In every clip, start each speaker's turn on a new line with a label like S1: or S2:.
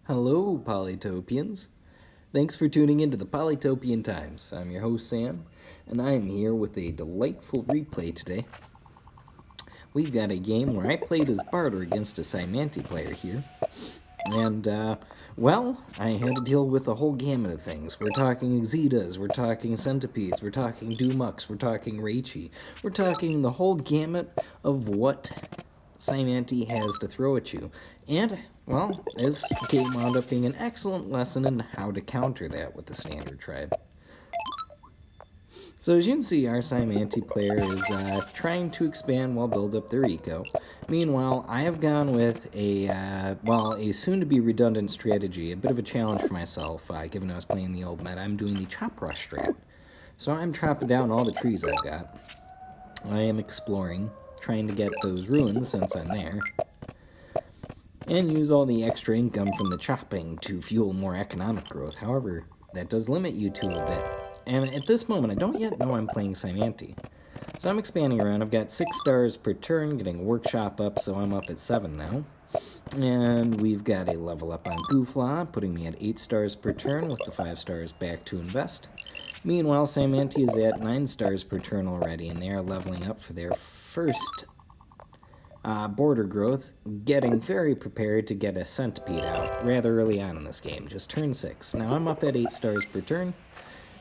S1: Hello, Polytopians. Thanks for tuning into the Polytopian Times. I'm your host, Sam, and I'm here with a delightful replay today. We've got a game where I played as Bardur against a Cymanti player here. And, I had to deal with a whole gamut of things. We're talking Zetas, we're talking Centipedes, we're talking Doomux, we're talking Reichi. We're talking the whole gamut of what Cymanti has to throw at you. And, this game wound up being an excellent lesson in how to counter that with the standard tribe. So as you can see, our Cymanti player is trying to expand while build up their eco. Meanwhile, I have gone with a soon-to-be redundant strategy, a bit of a challenge for myself, given I was playing the old meta. I'm doing the chop rush strat. So I'm chopping down all the trees I've got. I am exploring, trying to get those ruins since I'm there, and use all the extra income from the chopping to fuel more economic growth. However, that does limit you to a bit. And at this moment, I don't yet know I'm playing Cymanti. So I'm expanding around. I've got 6 stars per turn, getting a workshop up, so I'm up at 7 now. And we've got a level up on Gooflaw, putting me at 8 stars per turn with the 5 stars back to invest. Meanwhile, Cymanti is at 9 stars per turn already, and they are leveling up for their first border growth, getting very prepared to get a Centipede out rather early on in this game, just turn 6. Now I'm up at 8 stars per turn,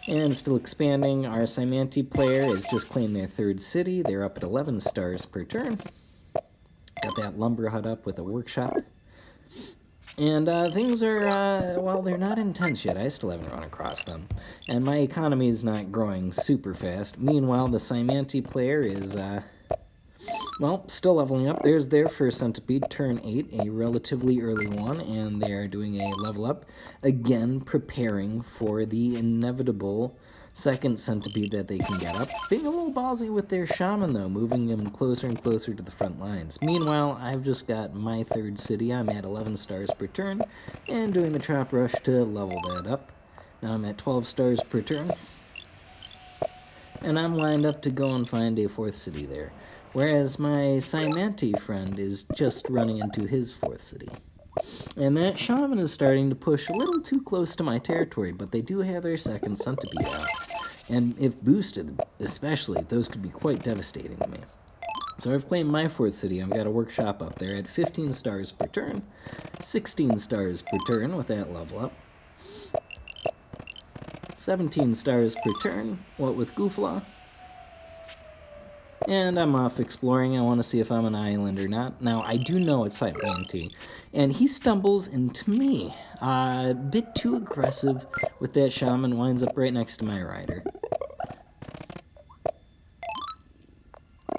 S1: and still expanding. Our Cymanti player has just claimed their 3rd city. They're up at 11 stars per turn. Got that lumber hut up with a workshop. And things are, they're not intense yet. I still haven't run across them. And my economy is not growing super fast. Meanwhile, the Cymanti player is, still leveling up. There's their first Centipede, turn 8, a relatively early one, and they are doing a level up. Again, preparing for the inevitable second Centipede that they can get up. Being a little ballsy with their Shaman, though, moving them closer and closer to the front lines. Meanwhile, I've just got my 3rd city. I'm at 11 stars per turn, and doing the chop rush to level that up. Now I'm at 12 stars per turn, and I'm lined up to go and find a 4th city there. Whereas my Cymanti friend is just running into his 4th city. And that Shaman is starting to push a little too close to my territory, but they do have their 2nd Centipede out. And if boosted, especially, those could be quite devastating to me. So I've claimed my 4th city. I've got a workshop up there at 15 stars per turn, 16 stars per turn with that level up, 17 stars per turn, what with Gooflaw. And I'm off exploring. I want to see if I'm an island or not. Now, I do know it's Cymanti, and he stumbles into me. A bit too aggressive with that Shaman, winds up right next to my rider.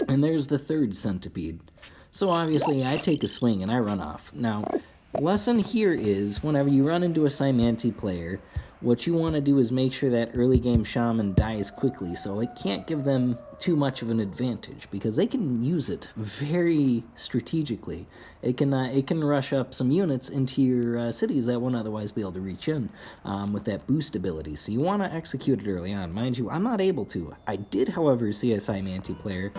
S1: And there's the 3rd Centipede. So obviously, I take a swing and I run off. Now, lesson here is, whenever you run into a Cymanti player, what you want to do is make sure that early game Shaman dies quickly, so it can't give them too much of an advantage, because they can use it very strategically. It can rush up some units into your cities that won't otherwise be able to reach in with that boost ability. So you want to execute it early on. Mind you, I'm not able to. I did, however, see a Cymanti player,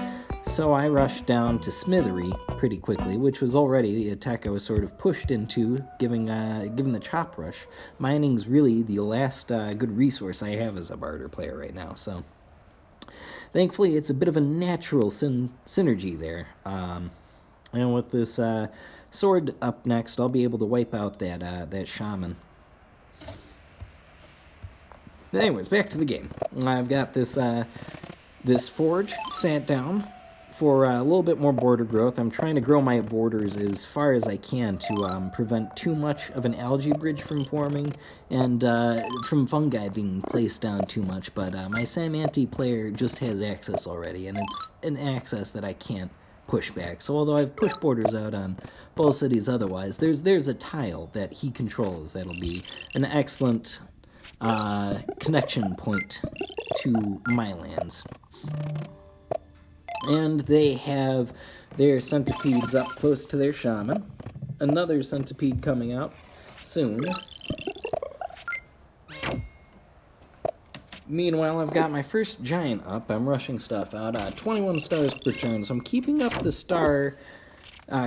S1: so I rushed down to Smithery pretty quickly, which was already a tech I was sort of pushed into, given the chop rush. Mining's really the last good resource I have as a Bardur player right now, so thankfully it's a bit of a natural synergy there. And with this sword up next, I'll be able to wipe out that Shaman. But anyways, back to the game. I've got this forge sat down for a little bit more border growth. I'm trying to grow my borders as far as I can to prevent too much of an algae bridge from forming and from fungi being placed down too much. But my Cymanti player just has access already, and it's an access that I can't push back. So although I've pushed borders out on both cities otherwise, there's a tile that he controls that'll be an excellent connection point to my lands. And they have their Centipedes up close to their Shaman. Another Centipede coming out soon. Meanwhile, I've got my first giant up. I'm rushing stuff out. 21 stars per turn, so I'm keeping up the star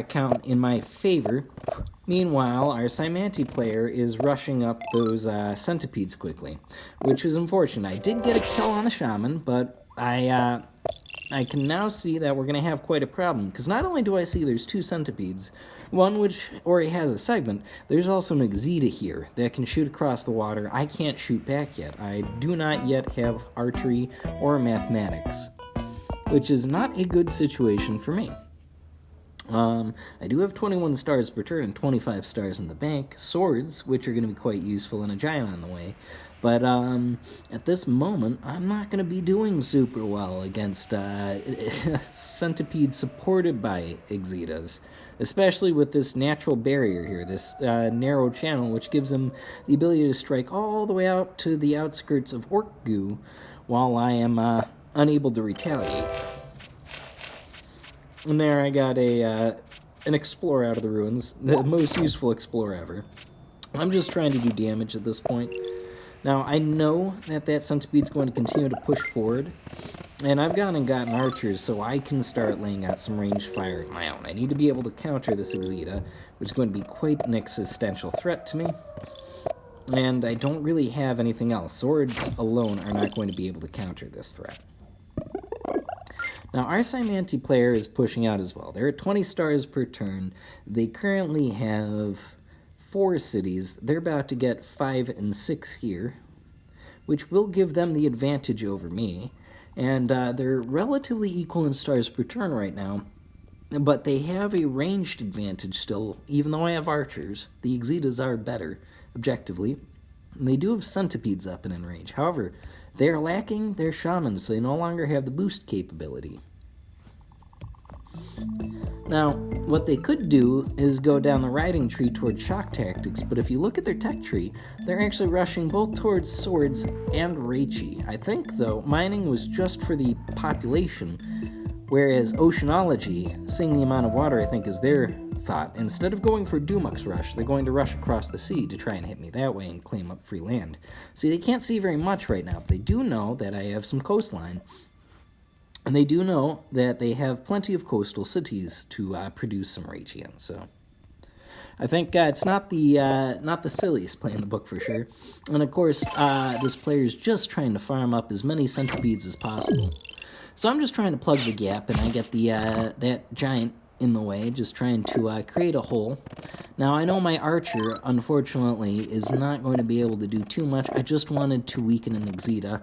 S1: count in my favor. Meanwhile, our Cymanti player is rushing up those centipedes quickly, which is unfortunate. I did get a kill on the shaman, but I can now see that we're going to have quite a problem, because not only do I see there's 2 centipedes, one which already has a segment, there's also an Exita here that can shoot across the water. I can't shoot back yet. I do not yet have archery or mathematics, which is not a good situation for me. I do have 21 stars per turn and 25 stars in the bank, swords, which are going to be quite useful, and a giant on the way. But at this moment, I'm not going to be doing super well against centipedes supported by Exitas, especially with this natural barrier here, this narrow channel, which gives them the ability to strike all the way out to the outskirts of Orkgu while I am unable to retaliate. And there I got an explorer out of the ruins, the most useful explorer ever. I'm just trying to do damage at this point. Now, I know that centipede's going to continue to push forward, and I've gone and gotten archers so I can start laying out some ranged fire of my own. I need to be able to counter this Exita, which is going to be quite an existential threat to me. And I don't really have anything else. Swords alone are not going to be able to counter this threat. Now, our Cymanti player is pushing out as well. They're at 20 stars per turn. They currently have 4 cities. They're about to get 5 and 6 here, which will give them the advantage over me. And they're relatively equal in stars per turn right now, but they have a ranged advantage still, even though I have archers. The Exitas are better, objectively. And they do have centipedes up and in range. However, they are lacking their shamans, so they no longer have the boost capability. Now, what they could do is go down the riding tree towards shock tactics, but if you look at their tech tree, they're actually rushing both towards swords and Reichi. I think, though, mining was just for the population, whereas oceanology, seeing the amount of water, I think, is their thought. Instead of going for Doomux rush, they're going to rush across the sea to try and hit me that way and claim up free land. See, they can't see very much right now, but they do know that I have some coastline, and they do know that they have plenty of coastal cities to produce some Reichi in. So I think it's not the silliest play in the book for sure. And of course, this player is just trying to farm up as many centipedes as possible. So I'm just trying to plug the gap, and I get the that giant in the way, just trying to create a hole. Now, I know my archer, unfortunately, is not going to be able to do too much. I just wanted to weaken an Exita,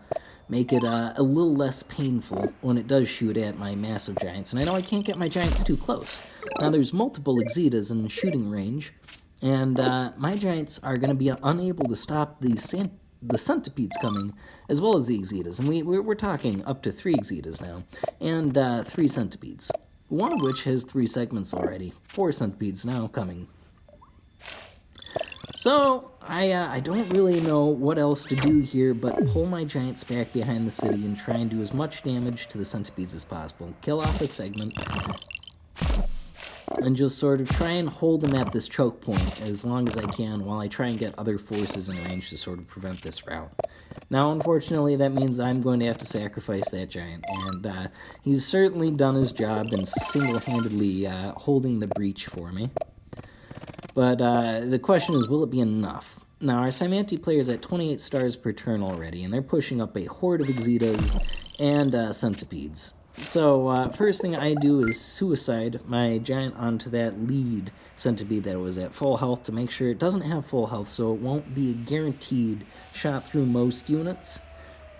S1: make it a little less painful when it does shoot at my massive giants. And I know I can't get my giants too close. Now, there's multiple Exitas in shooting range, and my giants are going to be unable to stop the centipedes coming, as well as the Exitas. And we're talking up to 3 Exitas now, and 3 centipedes. One of which has 3 segments already. 4 centipedes now coming. So, I don't really know what else to do here but pull my giants back behind the city and try and do as much damage to the centipedes as possible. Kill off a segment, and just sort of try and hold them at this choke point as long as I can while I try and get other forces in range to sort of prevent this rout. Now, unfortunately, that means I'm going to have to sacrifice that giant, and he's certainly done his job in single-handedly holding the breach for me. But the question is, will it be enough? Now, our Cymanti player is at 28 stars per turn already, and they're pushing up a horde of Exitas and centipedes. So, first thing I do is suicide my giant onto that lead centipede that was at full health to make sure it doesn't have full health, so it won't be a guaranteed shot through most units.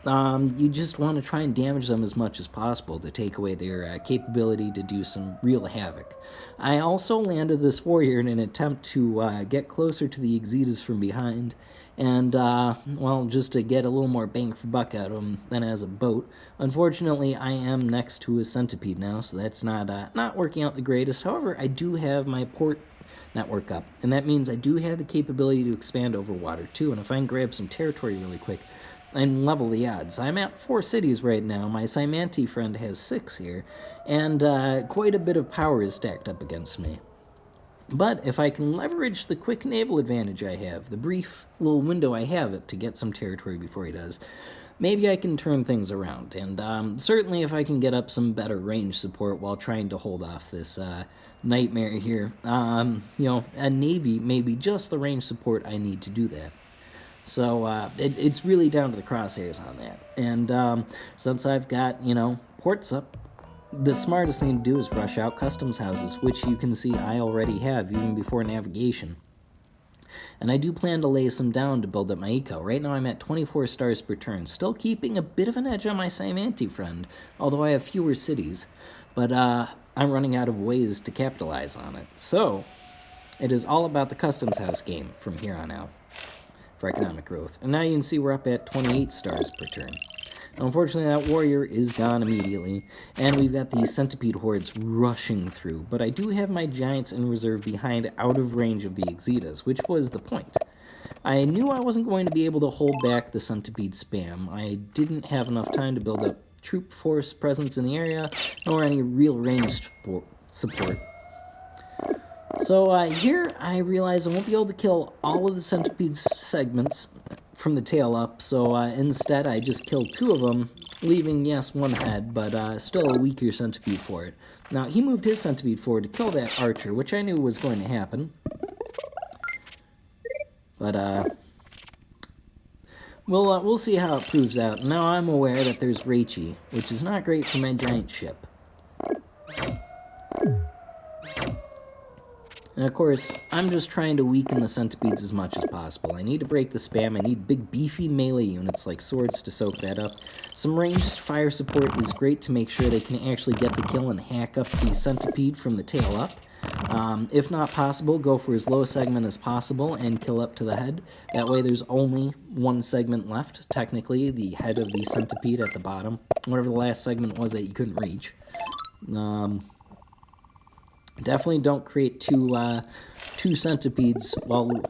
S1: You just want to try and damage them as much as possible to take away their capability to do some real havoc. I also landed this warrior in an attempt to get closer to the Exitas from behind, and, well, just to get a little more bang for buck out of him than as a boat. Unfortunately, I am next to a centipede now, so that's not working out the greatest. However, I do have my port network up, and that means I do have the capability to expand over water, too, and if I can grab some territory really quick and level the odds. I'm at 4 cities right now. My Cymanti friend has 6 here, and quite a bit of power is stacked up against me. But if I can leverage the quick naval advantage I have, the brief little window I have it to get some territory before he does, maybe I can turn things around. And certainly if I can get up some better range support while trying to hold off this nightmare here. A Navy may be just the range support I need to do that. So it's really down to the crosshairs on that. And since I've got, ports up, the smartest thing to do is rush out customs houses, which you can see I already have even before navigation. And I do plan to lay some down to build up my eco. Right now I'm at 24 stars per turn, still keeping a bit of an edge on my Cymanti friend, although I have fewer cities. But I'm running out of ways to capitalize on it. So it is all about the customs house game from here on out for economic growth. And now you can see we're up at 28 stars per turn. Unfortunately, that warrior is gone immediately, and we've got these centipede hordes rushing through, but I do have my giants in reserve behind out of range of the Exetas, which was the point. I knew I wasn't going to be able to hold back the centipede spam. I didn't have enough time to build up troop force presence in the area, nor any real ranged support. So here I realize I won't be able to kill all of the centipede segments from the tail up, so instead I just killed 2 of them, leaving, yes, 1 head, but still a weaker centipede for it. Now, he moved his centipede forward to kill that archer, which I knew was going to happen. But we'll see how it proves out. Now I'm aware that there's Raichi, which is not great for my giant ship. And of course, I'm just trying to weaken the centipedes as much as possible. I need to break the spam. I need big beefy melee units like swords to soak that up. Some ranged fire support is great to make sure they can actually get the kill and hack up the centipede from the tail up. If not possible, go for as low a segment as possible and kill up to the head. That way there's only 1 segment left, technically, the head of the centipede at the bottom. Whatever the last segment was that you couldn't reach. Definitely don't create two centipedes. Well,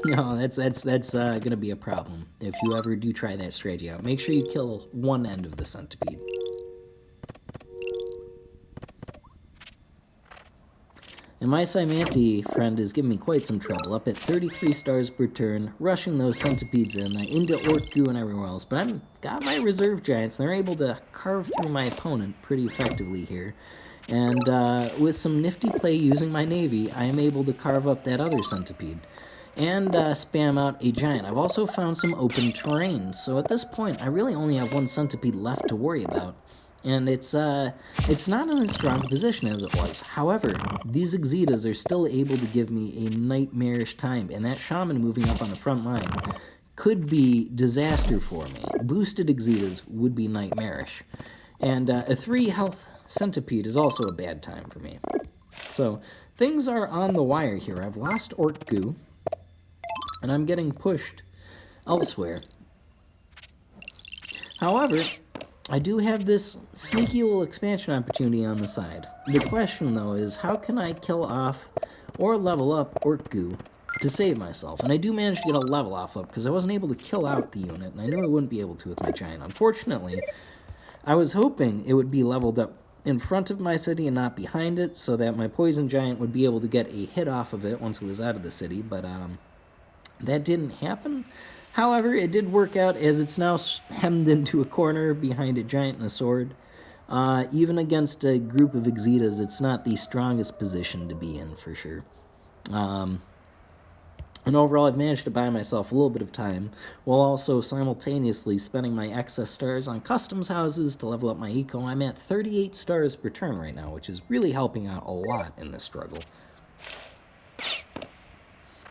S1: that's gonna be a problem if you ever do try that strategy out. Make sure you kill 1 end of the centipede. And my Cymanti friend is giving me quite some trouble, up at 33 stars per turn, rushing those centipedes into orc goo and everywhere else. But I've got my reserve giants, and they're able to carve through my opponent pretty effectively here. And with some nifty play using my navy, I am able to carve up that other centipede and spam out a giant. I've also found some open terrain, so at this point I really only have 1 centipede left to worry about. And it's not in as strong a position as it was. However, these Exetas are still able to give me a nightmarish time, and that shaman moving up on the front line could be disaster for me. Boosted Exetas would be nightmarish. And a 3 health centipede is also a bad time for me. So things are on the wire here. I've lost orc goo, and I'm getting pushed elsewhere. However, I do have this sneaky little expansion opportunity on the side. The question, though, is how can I kill off or level up orc goo to save myself? And I do manage to get a level off up because I wasn't able to kill out the unit, and I knew I wouldn't be able to with my giant. Unfortunately, I was hoping it would be leveled up in front of my city and not behind it, so that my poison giant would be able to get a hit off of it once it was out of the city, but that didn't happen. However, it did work out, as it's now hemmed into a corner behind a giant and a sword. Even against a group of Exetas, it's not the strongest position to be in, for sure. And overall, I've managed to buy myself a little bit of time, while also simultaneously spending my excess stars on customs houses to level up my eco. I'm at 38 stars per turn right now, which is really helping out a lot in this struggle.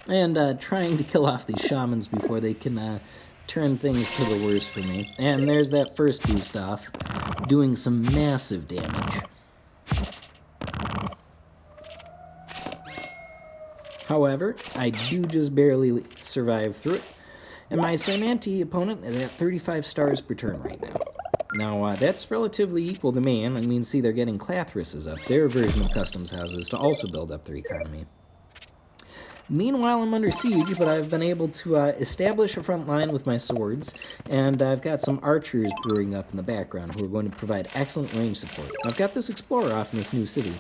S1: And trying to kill off these shamans before they can turn things to the worst for me. And there's that first boost off, doing some massive damage. However, I do just barely survive through it, and my Cymanti opponent is at 35 stars per turn right now. Now, that's relatively equal to me, and I mean, see, they're getting Clathruses up, their version of customs houses, to also build up their economy. Meanwhile, I'm under siege, but I've been able to establish a front line with my swords, and I've got some archers brewing up in the background who are going to provide excellent range support. I've got this explorer off in this new city,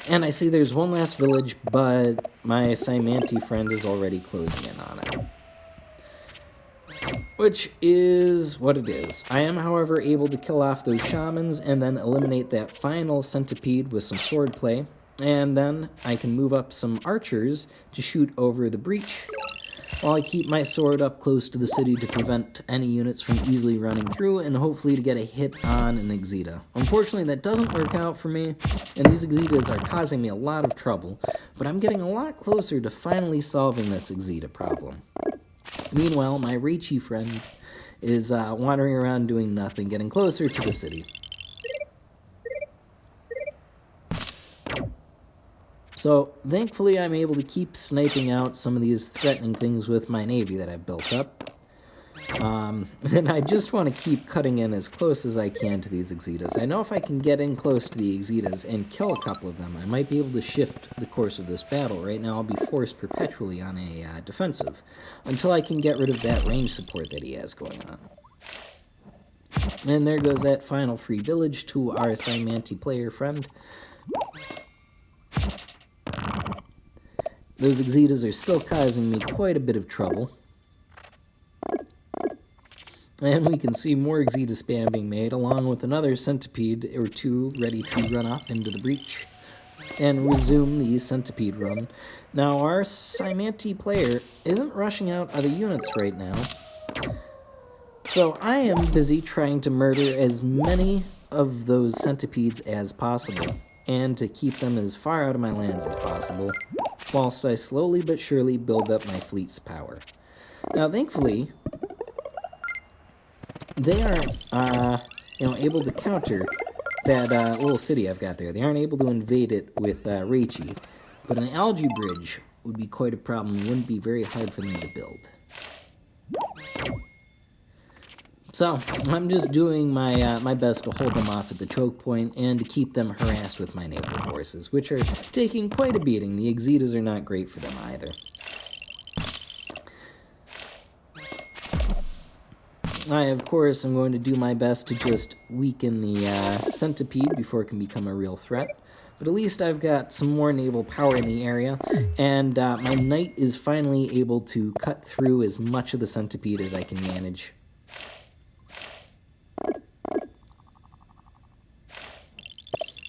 S1: and I see there's one last village, but my Cymanti friend is already closing in on it. Which is what it is. I am, however, able to kill off those shamans and then eliminate that final centipede with some sword play. And then I can move up some archers to shoot over the breach, while I keep my sword up close to the city to prevent any units from easily running through and hopefully to get a hit on an Exita. Unfortunately, that doesn't work out for me, and these Exitas are causing me a lot of trouble, but I'm getting a lot closer to finally solving this Exita problem. Meanwhile, my Reichi friend is wandering around doing nothing, getting closer to the city. So, thankfully, I'm able to keep sniping out some of these threatening things with my navy that I've built up. And I just want to keep cutting in as close as I can to these Exitas. I know if I can get in close to the Exitas and kill a couple of them, I might be able to shift the course of this battle. Right now, I'll be forced perpetually on a defensive, until I can get rid of that range support that he has going on. And there goes that final free village to our Cymanti player friend. Those Exitas are still causing me quite a bit of trouble. And we can see more Exita spam being made, along with another Centipede or two ready to run up into the breach and resume the Centipede run. Now, our Cymanti player isn't rushing out other units right now, so I am busy trying to murder as many of those Centipedes as possible, and to keep them as far out of my lands as possible, whilst I slowly but surely build up my fleet's power. Now, thankfully, they aren't, able to counter that little city I've got there. They aren't able to invade it with Reichi, but an algae bridge would be quite a problem. It wouldn't be very hard for them to build. So, I'm just doing my best to hold them off at the choke point and to keep them harassed with my naval forces, which are taking quite a beating. The Exitas are not great for them either. I, of course, am going to do my best to just weaken the Centipede before it can become a real threat. But at least I've got some more naval power in the area, and my knight is finally able to cut through as much of the Centipede as I can manage.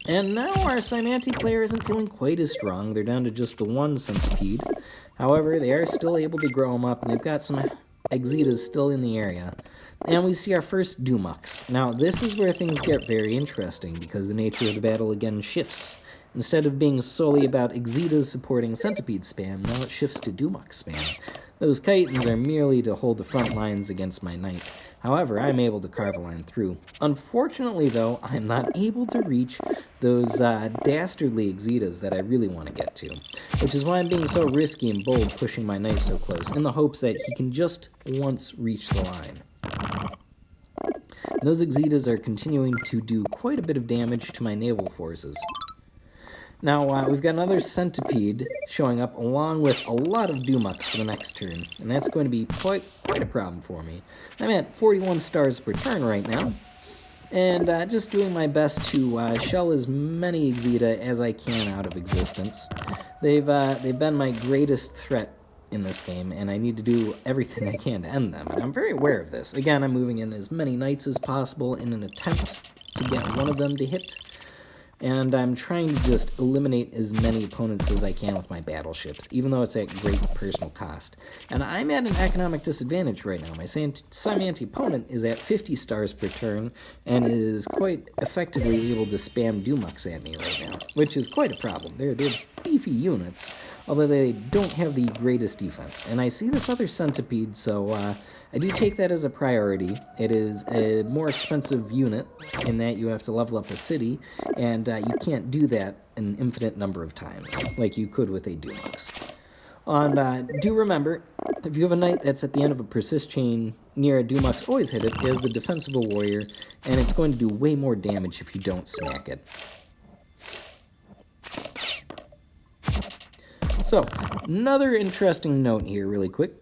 S1: And now our Cymanti player isn't feeling quite as strong. They're down to just the one Centipede. However, they are still able to grow them up, and they've got some Exitas still in the area. And we see our first Doomux. Now, this is where things get very interesting, because the nature of the battle again shifts. Instead of being solely about Exitas supporting Centipede spam, now it shifts to Doomux spam. Those Chitons are merely to hold the front lines against my knight. However, I'm able to carve a line through. Unfortunately, though, I'm not able to reach those dastardly Exitas that I really want to get to, which is why I'm being so risky and bold pushing my knight so close, in the hopes that he can just once reach the line. And those Exitas are continuing to do quite a bit of damage to my naval forces. Now, we've got another Centipede showing up along with a lot of Doomux for the next turn, and that's going to be quite a problem for me. I'm at 41 stars per turn right now, and just doing my best to shell as many Exita as I can out of existence. They've been my greatest threat in this game, and I need to do everything I can to end them, and I'm very aware of this. Again, I'm moving in as many knights as possible in an attempt to get one of them to hit, and I'm trying to just eliminate as many opponents as I can with my battleships, even though it's at great personal cost. And I'm at an economic disadvantage right now. My Cymanti opponent is at 50 stars per turn, and is quite effectively able to spam Doomux at me right now, which is quite a problem. They're beefy units, although they don't have the greatest defense. And I see this other Centipede, so I do take that as a priority. It is a more expensive unit in that you have to level up a city, and you can't do that an infinite number of times, like you could with a Doomux. And do remember, if you have a knight that's at the end of a persist chain near a Doomux, always hit it as the defense of a warrior, and it's going to do way more damage if you don't smack it. So, another interesting note here really quick.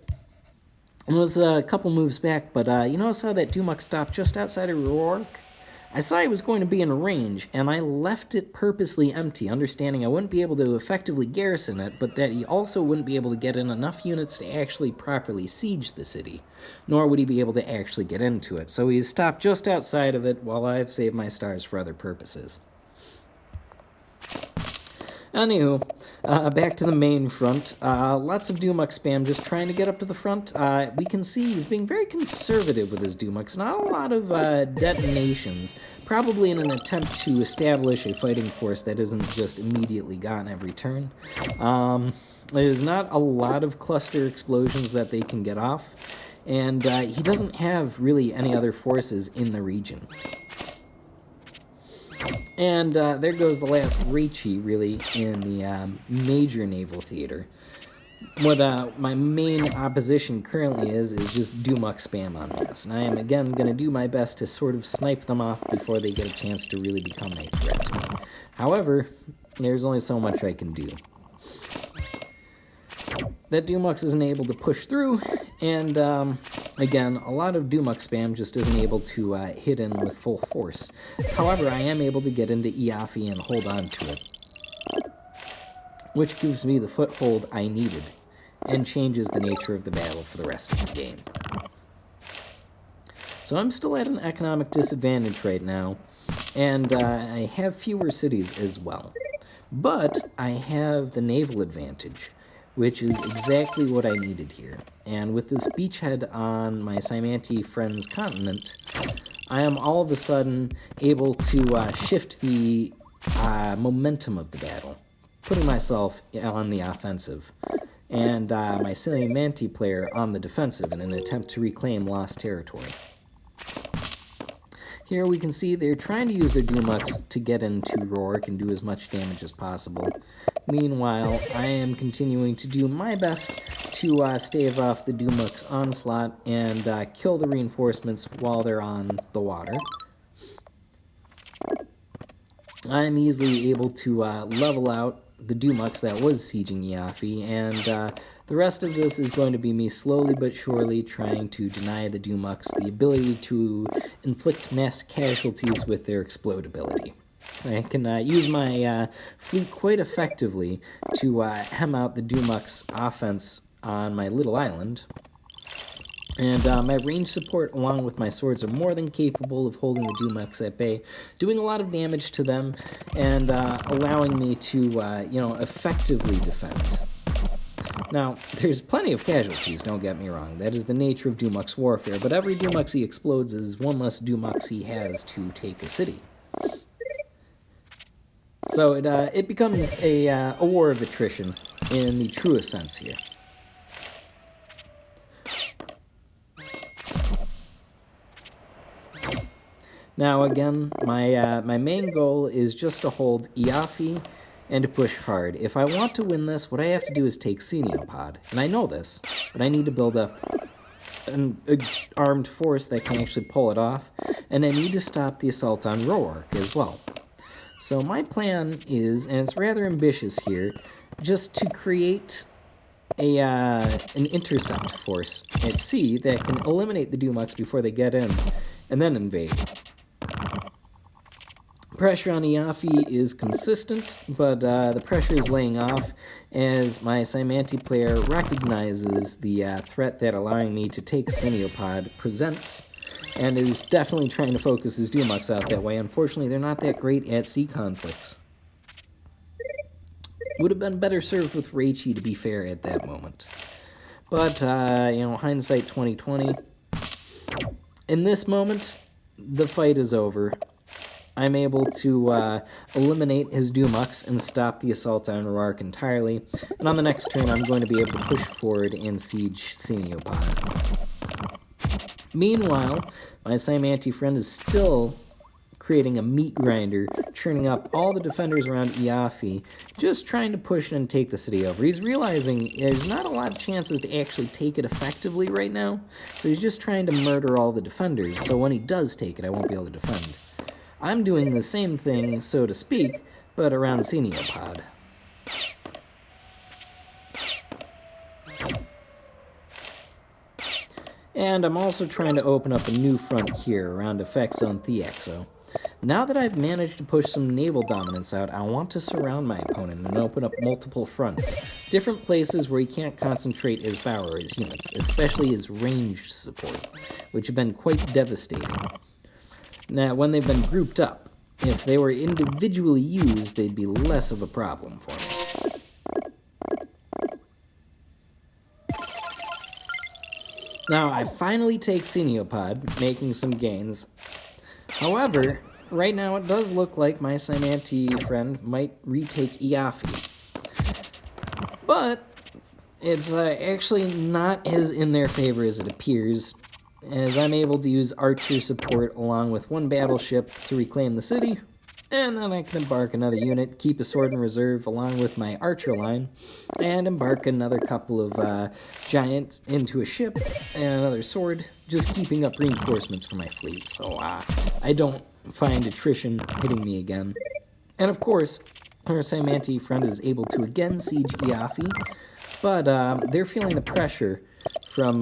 S1: It was a couple moves back, but you notice how that Doomux stopped just outside of Rourke? I saw he was going to be in range, and I left it purposely empty, understanding I wouldn't be able to effectively garrison it, but that he also wouldn't be able to get in enough units to actually properly siege the city, nor would he be able to actually get into it. So he stopped just outside of it while I've saved my stars for other purposes. Anywho, back to the main front. Lots of Doomux spam just trying to get up to the front. We can see he's being very conservative with his Doomux. Not a lot of detonations, probably in an attempt to establish a fighting force that isn't just immediately gone every turn. There's not a lot of cluster explosions that they can get off, and he doesn't have really any other forces in the region. And there goes the last Reichi, really, in the major naval theater. What my main opposition currently is just Doomux spam en masse. And I am, again, going to do my best to sort of snipe them off before they get a chance to really become a threat to me. However, there's only so much I can do. That Doomux isn't able to push through, and again, a lot of Doomux spam just isn't able to hit in with full force. However, I am able to get into Iafi and hold on to it, which gives me the foothold I needed, and changes the nature of the battle for the rest of the game. So I'm still at an economic disadvantage right now, and I have fewer cities as well. But I have the naval advantage, which is exactly what I needed here. And with this beachhead on my Cymanti friend's continent, I am all of a sudden able to shift the momentum of the battle, putting myself on the offensive, and my Cymanti player on the defensive in an attempt to reclaim lost territory. Here we can see they're trying to use their Doomux to get into Rourke and do as much damage as possible. Meanwhile, I am continuing to do my best to stave off the Doomux onslaught and kill the reinforcements while they're on the water. I'm easily able to level out the Doomux that was sieging Iafi, and the rest of this is going to be me slowly but surely trying to deny the Doomux the ability to inflict mass casualties with their explodability. I can use my fleet quite effectively to hem out the Doomux offense on my little island. And my range support, along with my swords, are more than capable of holding the Doomux at bay, doing a lot of damage to them, and allowing me to, effectively defend. Now, there's plenty of casualties, don't get me wrong. That is the nature of Doomux warfare, but every Doomux he explodes is one less Doomux he has to take a city. So it becomes a war of attrition in the truest sense here. Now again, my main goal is just to hold Iafi and to push hard. If I want to win this, what I have to do is take Ceniopod. And I know this, but I need to build up an armed force that can actually pull it off, and I need to stop the assault on Roark as well. So my plan is, and it's rather ambitious here, just to create an intercept force at sea that can eliminate the Doomux before they get in, and then invade. Pressure on Iafi is consistent, but the pressure is laying off as my Cymanti player recognizes the threat that allowing me to take Ceniopod presents, and is definitely trying to focus his Doomux out that way. Unfortunately, they're not that great at sea conflicts. Would have been better served with Reichi, to be fair, at that moment. But, hindsight 2020. In this moment, the fight is over. I'm able to eliminate his Doomux and stop the assault on Roark entirely, and on the next turn I'm going to be able to push forward and siege Ceniopod. Meanwhile, my Cymanti friend is still creating a meat grinder, churning up all the defenders around Iafi, just trying to push and take the city over. He's realizing there's not a lot of chances to actually take it effectively right now, so he's just trying to murder all the defenders, so when he does take it, I won't be able to defend. I'm doing the same thing, so to speak, but around Ceniopod. And I'm also trying to open up a new front here around Effect Zone Theaxo. Now that I've managed to push some naval dominance out, I want to surround my opponent and open up multiple fronts. Different places where he can't concentrate his power or his units, especially his ranged support, which have been quite devastating. Now, when they've been grouped up, if they were individually used, they'd be less of a problem for me. Now, I finally take Ceniopod, making some gains. However, right now it does look like my Cymanti friend might retake Iafi. But it's actually not as in their favor as it appears, as I'm able to use archer support along with one battleship to reclaim the city, and then I can embark another unit, keep a sword in reserve along with my archer line, and embark another couple of giants into a ship and another sword, just keeping up reinforcements for my fleet, so I don't find attrition hitting me again. And of course, our Cymanti friend is able to again siege Iafi, but they're feeling the pressure from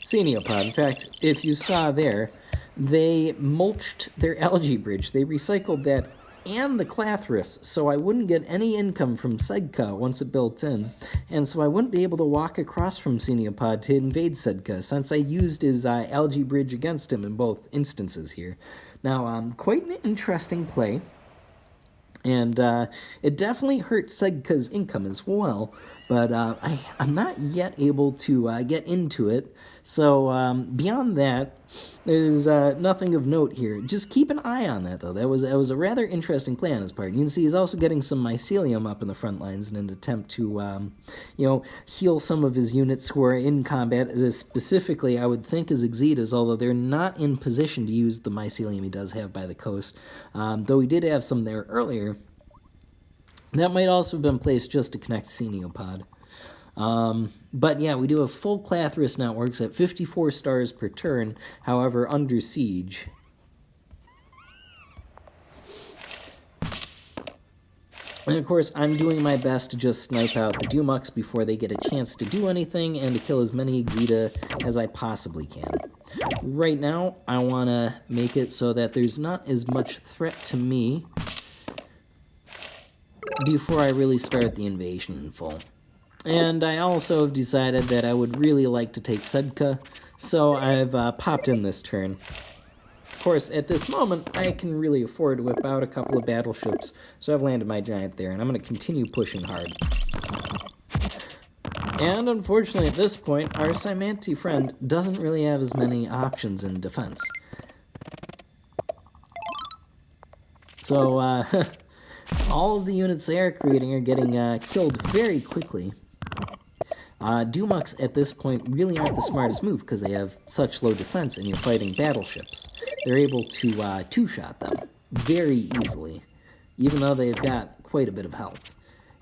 S1: Ceniopod. In fact, if you saw there, they mulched their algae bridge. They recycled that and the Clathris, so I wouldn't get any income from Sedka once it built in, and so I wouldn't be able to walk across from Ceniopod to invade Sedka, since I used his algae bridge against him in both instances here. Now, quite an interesting play, and it definitely hurt Sedka's income as well, but I'm not yet able to get into it, so beyond that, there's nothing of note here. Just keep an eye on that, though. That was a rather interesting play on his part. You can see he's also getting some mycelium up in the front lines in an attempt to, heal some of his units who are in combat, as specifically, I would think, as Exetas, although they're not in position to use the mycelium he does have by the coast. Though he did have some there earlier. That might also have been placed just to connect Ceniopod. But yeah, we do have full Clathris networks at 54 stars per turn, however, under siege. And of course, I'm doing my best to just snipe out the Doomux before they get a chance to do anything and to kill as many Exeta as I possibly can. Right now, I want to make it so that there's not as much threat to me before I really start the invasion in full. And I also have decided that I would really like to take Sedka, so I've popped in this turn. Of course, at this moment, I can really afford to whip out a couple of battleships, so I've landed my giant there, and I'm going to continue pushing hard. And unfortunately, at this point, our Cymanti friend doesn't really have as many options in defense. So, all of the units they are creating are getting killed very quickly. Doomux at this point really aren't the smartest move because they have such low defense and you're fighting battleships. They're able to two-shot them very easily, even though they've got quite a bit of health.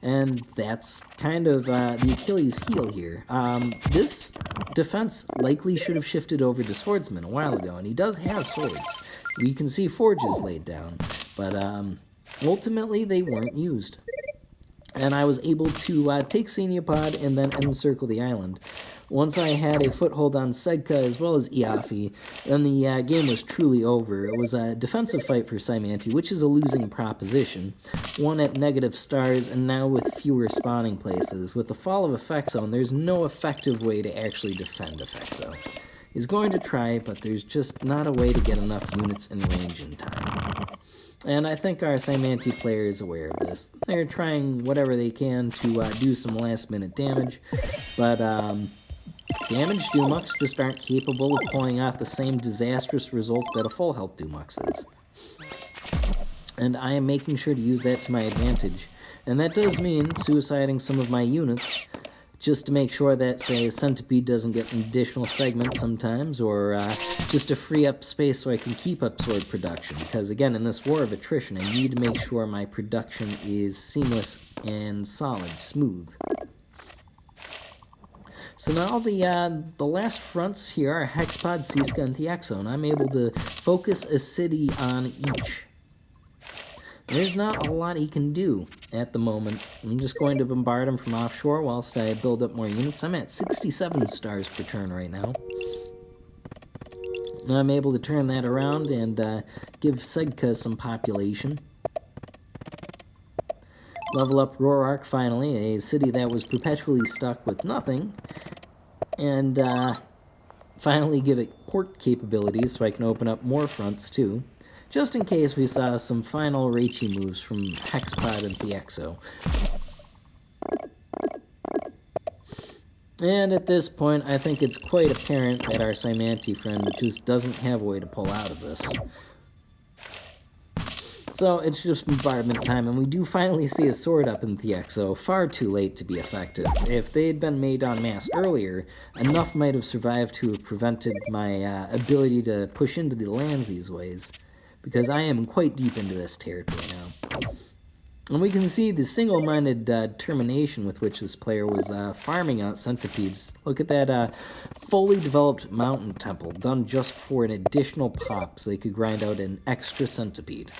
S1: And that's kind of the Achilles heel here. This defense likely should have shifted over to swordsman a while ago, and he does have swords. You can see forges laid down, but ultimately they weren't used. And I was able to take Ceniopod and then encircle the island. Once I had a foothold on Sedka as well as Iafi, then the game was truly over. It was a defensive fight for Cymanti, which is a losing proposition. One at negative stars, and now with fewer spawning places. With the fall of Effexo, there's no effective way to actually defend Effexo. He's going to try, but there's just not a way to get enough units in range in time. And I think our Cymanti player is aware of this. They're trying whatever they can to do some last-minute damage, but damaged Doomux just aren't capable of pulling off the same disastrous results that a full-health Doomux is. And I am making sure to use that to my advantage. And that does mean suiciding some of my units, just to make sure that, say, a Centipede doesn't get an additional segment sometimes, or just to free up space so I can keep up sword production. Because, again, in this war of attrition, I need to make sure my production is seamless and solid, smooth. So now the last fronts here are Hexpod, Siska, and Thiexo, and I'm able to focus a city on each. There's not a lot he can do at the moment. I'm just going to bombard him from offshore whilst I build up more units. I'm at 67 stars per turn right now. Now I'm able to turn that around and give Sedka some population. Level up Rorark finally, a city that was perpetually stuck with nothing. And finally give it port capabilities so I can open up more fronts too. Just in case we saw some final Reichi moves from Hexpod and Thiexo. And at this point, I think it's quite apparent that our Cymanti friend just doesn't have a way to pull out of this. So it's just bombardment time, and we do finally see a sword up in the EXO, far too late to be effective. If they had been made en masse earlier, enough might have survived to have prevented my ability to push into the lands these ways, because I am quite deep into this territory now. And we can see the single-minded determination with which this player was farming out centipedes. Look at that fully developed mountain temple, done just for an additional pop so they could grind out an extra centipede.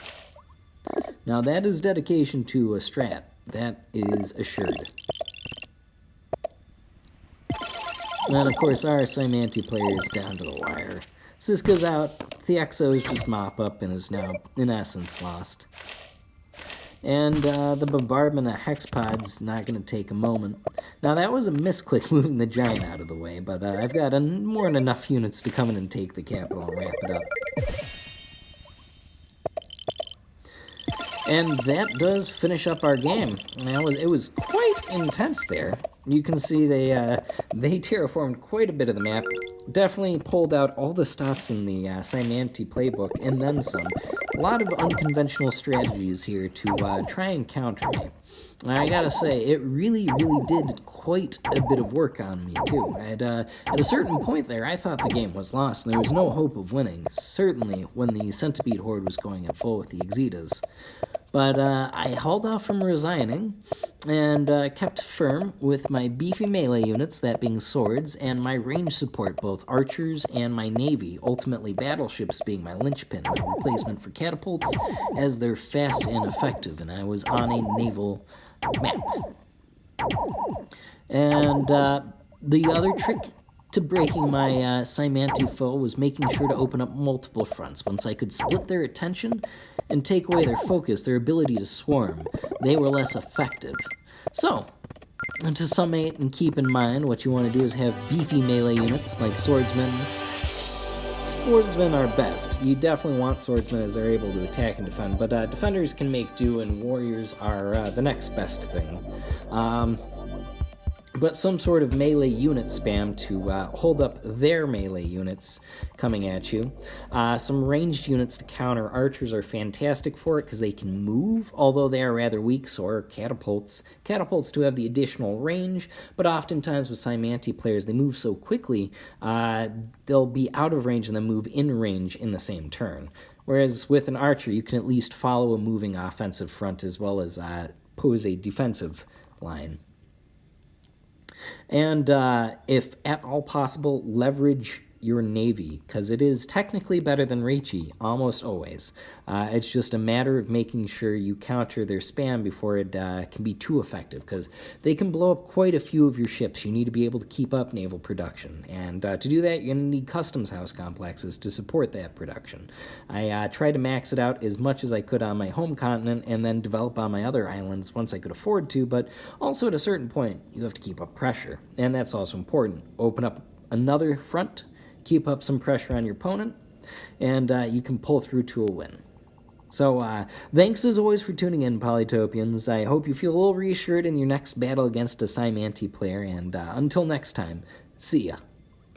S1: Now that is dedication to a strat. That is assured. And then, of course, our Cymanti player is down to the wire. Siska's out, the EXO's just mop up and is now, in essence, lost. And the bombardment of Hexpod's not going to take a moment. Now, that was a misclick moving the giant out of the way, but I've got more than enough units to come in and take the capital and wrap it up. And that does finish up our game. Now, it was quite intense there. You can see they terraformed quite a bit of the map. Definitely pulled out all the stops in the Cymanti playbook, and then some. A lot of unconventional strategies here to try and counter me. And I gotta say, it really did quite a bit of work on me, too. At a certain point there, I thought the game was lost, and there was no hope of winning, certainly when the Centipede horde was going at full with the Exitas. But I held off from resigning, and kept firm with my beefy melee units, that being swords, and my range support, both archers and my navy, ultimately battleships being my linchpin, my replacement for catapults, as they're fast and effective, and I was on a naval map. And the other trick to breaking my Cymanti foe was making sure to open up multiple fronts. Once I could split their attention and take away their focus, their ability to swarm, they were less effective. So, to summate and keep in mind, what you want to do is have beefy melee units like swordsmen. Swordsmen are best. You definitely want swordsmen as they're able to attack and defend, but defenders can make do, and warriors are the next best thing. But some sort of melee unit spam to hold up their melee units coming at you. Some ranged units to counter archers are fantastic for it because they can move, although they are rather weak, so are catapults. Catapults do have the additional range, but oftentimes with Cymanti players, they move so quickly, they'll be out of range and then move in range in the same turn. Whereas with an archer, you can at least follow a moving offensive front as well as pose a defensive line. And if at all possible, leverage your navy, because it is technically better than Reichi, almost always. It's just a matter of making sure you counter their spam before it can be too effective, because they can blow up quite a few of your ships. You need to be able to keep up naval production, and to do that, you're going to need customs house complexes to support that production. I tried to max it out as much as I could on my home continent, and then develop on my other islands once I could afford to, but also at a certain point, you have to keep up pressure, and that's also important. Open up another front, keep up some pressure on your opponent, and you can pull through to a win. So, thanks as always for tuning in, Polytopians. I hope you feel a little reassured in your next battle against a Cymanti player, and until next time, see ya.